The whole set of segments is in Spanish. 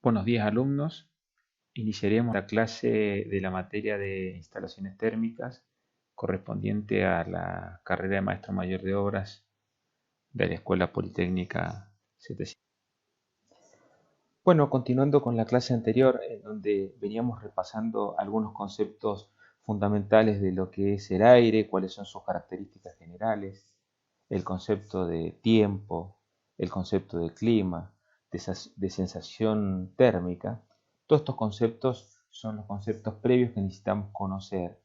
Buenos días, alumnos. Iniciaremos la clase de la materia de instalaciones térmicas correspondiente a la carrera de maestro mayor de obras de la Escuela Politécnica 700. Bueno, continuando con la clase anterior, en donde veníamos repasando algunos conceptos fundamentales de lo que es el aire, cuáles son sus características generales, el concepto de tiempo, el concepto de clima, de sensación térmica. Todos estos conceptos son los conceptos previos que necesitamos conocer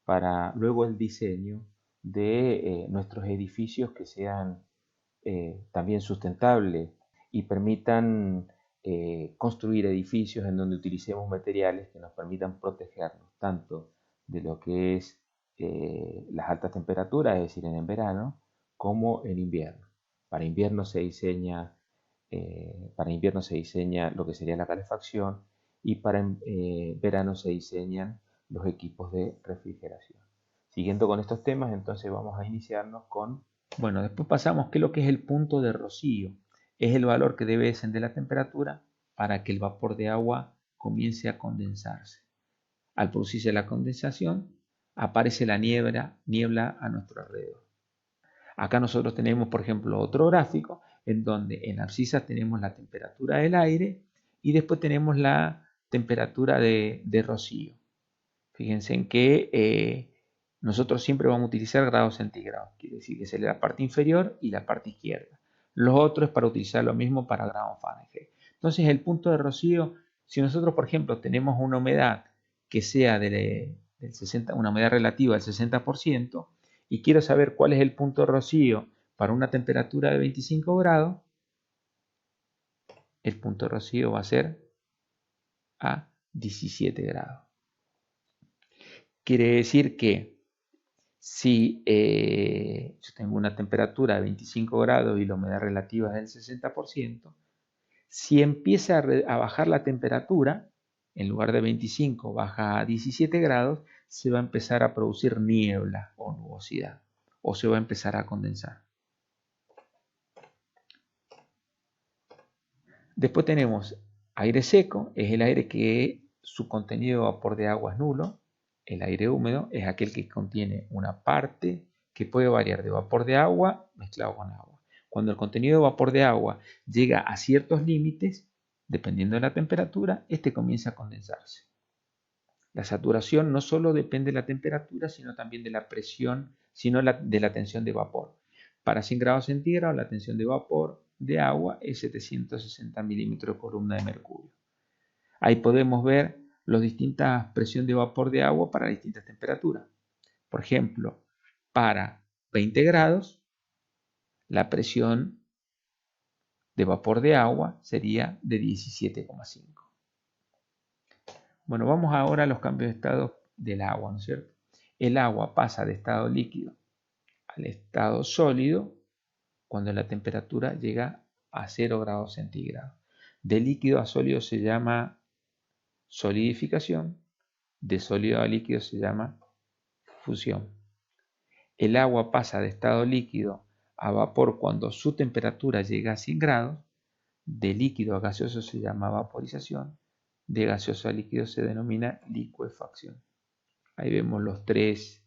para luego el diseño de nuestros edificios que sean también sustentables y permitan construir edificios en donde utilicemos materiales que nos permitan protegernos tanto de lo que es las altas temperaturas, es decir, en verano, como en invierno. Para invierno se diseña, lo que sería la calefacción y para verano se diseñan los equipos de refrigeración. Siguiendo con estos temas, entonces vamos a iniciarnos con... Bueno, después pasamos qué es lo que es el punto de rocío. Es el valor que debe descender la temperatura para que el vapor de agua comience a condensarse. Al producirse la condensación, aparece la niebla a nuestro alrededor. Acá nosotros tenemos, por ejemplo, otro gráfico en donde en abscisas tenemos la temperatura del aire y después tenemos la temperatura de rocío. Fíjense en que nosotros siempre vamos a utilizar grados centígrados, quiere decir que es la parte inferior y la parte izquierda. Los otros es para utilizar lo mismo para grados Fahrenheit. Entonces el punto de rocío, si nosotros por ejemplo tenemos una humedad que sea del 60, una humedad relativa del 60% y quiero saber cuál es el punto de rocío para una temperatura de 25 grados, el punto de rocío va a ser a 17 grados. Quiere decir que si yo tengo una temperatura de 25 grados y la humedad relativa es del 60%, si empieza a bajar la temperatura, en lugar de 25 baja a 17 grados, se va a empezar a producir niebla o nubosidad, o se va a empezar a condensar. Después tenemos aire seco, es el aire que su contenido de vapor de agua es nulo. El aire húmedo es aquel que contiene una parte que puede variar de vapor de agua mezclado con agua. Cuando el contenido de vapor de agua llega a ciertos límites, dependiendo de la temperatura, este comienza a condensarse. La saturación no solo depende de la temperatura, sino también de la presión, sino de la tensión de vapor. Para 100 grados centígrados, la tensión de vapor de agua es 760 milímetros de columna de mercurio. Ahí podemos ver las distintas presiones de vapor de agua para distintas temperaturas. Por ejemplo, para 20 grados, la presión de vapor de agua sería de 17,5. Bueno, vamos ahora a los cambios de estado del agua, ¿no es cierto? El agua pasa de estado líquido al estado sólido cuando la temperatura llega a 0 grados centígrados. De líquido a sólido se llama solidificación, de sólido a líquido se llama fusión. El agua pasa de estado líquido a vapor cuando su temperatura llega a 100 grados, de líquido a gaseoso se llama vaporización, de gaseoso a líquido se denomina licuefacción. Ahí vemos los tres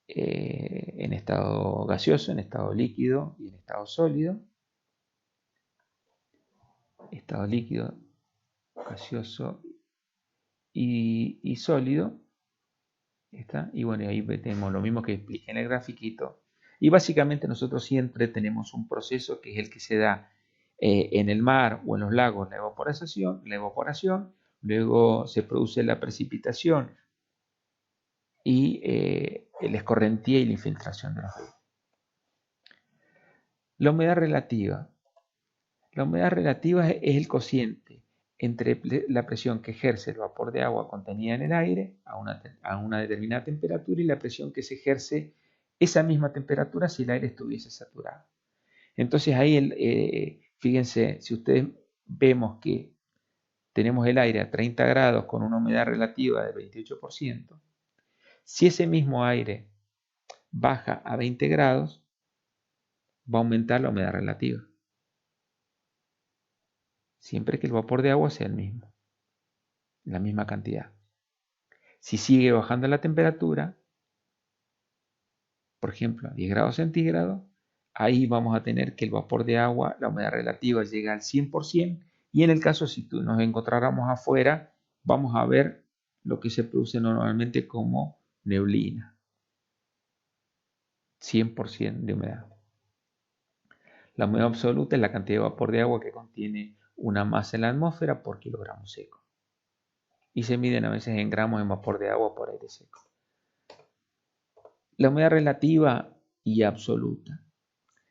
en estado gaseoso, en estado líquido y en estado sólido. Estado líquido, gaseoso y sólido. ¿Está? Y bueno, ahí tenemos lo mismo que expliqué en el grafiquito. Y básicamente nosotros siempre tenemos un proceso que es el que se da en el mar o en los lagos, la evaporación, luego se produce la precipitación y la escorrentía y la infiltración de los ríos. La humedad relativa. La humedad relativa es el cociente entre la presión que ejerce el vapor de agua contenida en el aire a una determinada temperatura y la presión que se ejerce esa misma temperatura si el aire estuviese saturado. Entonces ahí, fíjense, si ustedes vemos que tenemos el aire a 30 grados con una humedad relativa del 28%, si ese mismo aire baja a 20 grados, va a aumentar la humedad relativa. siempre que el vapor de agua sea el mismo, la misma cantidad. Si sigue bajando la temperatura, por ejemplo, a 10 grados centígrados, ahí vamos a tener que el vapor de agua, la humedad relativa llega al 100%, y en el caso si nos encontráramos afuera, vamos a ver lo que se produce normalmente como neblina, 100% de humedad. La humedad absoluta es la cantidad de vapor de agua que contiene una masa en la atmósfera por kilogramo seco. Y se miden a veces en gramos de vapor de agua por aire seco. La humedad relativa y absoluta.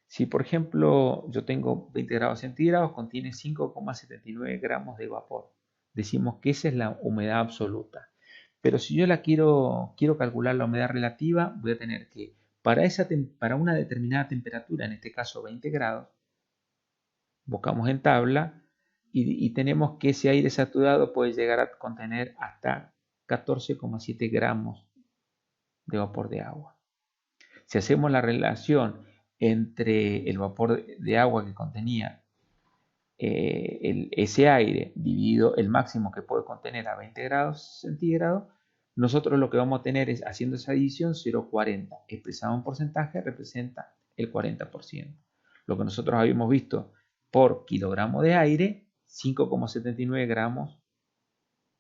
Si por ejemplo yo tengo 20 grados centígrados, contiene 5,79 gramos de vapor. Decimos que esa es la humedad absoluta. Pero si yo quiero calcular la humedad relativa, voy a tener que, para una determinada temperatura, en este caso 20 grados, buscamos en tabla y tenemos que ese aire saturado puede llegar a contener hasta 14,7 gramos de vapor de agua. Si hacemos la relación entre el vapor de agua que contenía ese aire dividido el máximo que puede contener a 20 grados centígrados, nosotros lo que vamos a tener es, haciendo esa división, 0,40 expresado en porcentaje representa el 40%. Lo que nosotros habíamos visto por kilogramo de aire, 5,79 gramos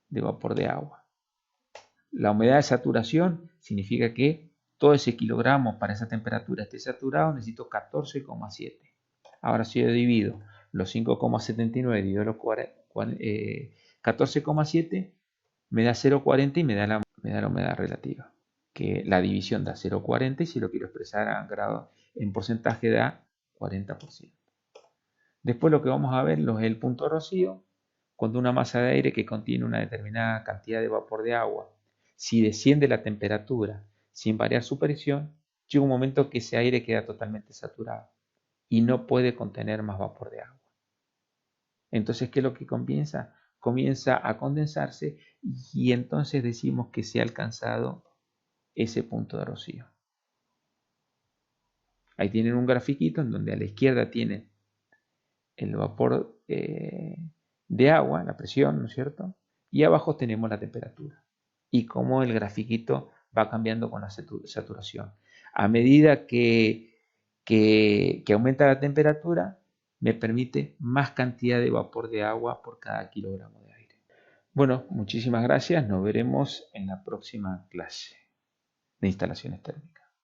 de vapor de agua. La humedad de saturación significa que todo ese kilogramo para esa temperatura esté saturado, necesito 14,7. Ahora si yo divido los 5,79 dividido los 14,7, me da 0,40 y me da la humedad relativa. Que la división da 0,40 y si lo quiero expresar en porcentaje da 40%. Después lo que vamos a ver es el punto de rocío, cuando una masa de aire que contiene una determinada cantidad de vapor de agua, si desciende la temperatura sin variar su presión, llega un momento que ese aire queda totalmente saturado y no puede contener más vapor de agua. Entonces, ¿qué es lo que comienza? Comienza a condensarse y entonces decimos que se ha alcanzado ese punto de rocío. Ahí tienen un grafiquito en donde a la izquierda tienen el vapor de agua, la presión, ¿no es cierto? Y abajo tenemos la temperatura. Y cómo el grafiquito va cambiando con la saturación. A medida que aumenta la temperatura, me permite más cantidad de vapor de agua por cada kilogramo de aire. Bueno, muchísimas gracias. Nos veremos en la próxima clase de instalaciones térmicas.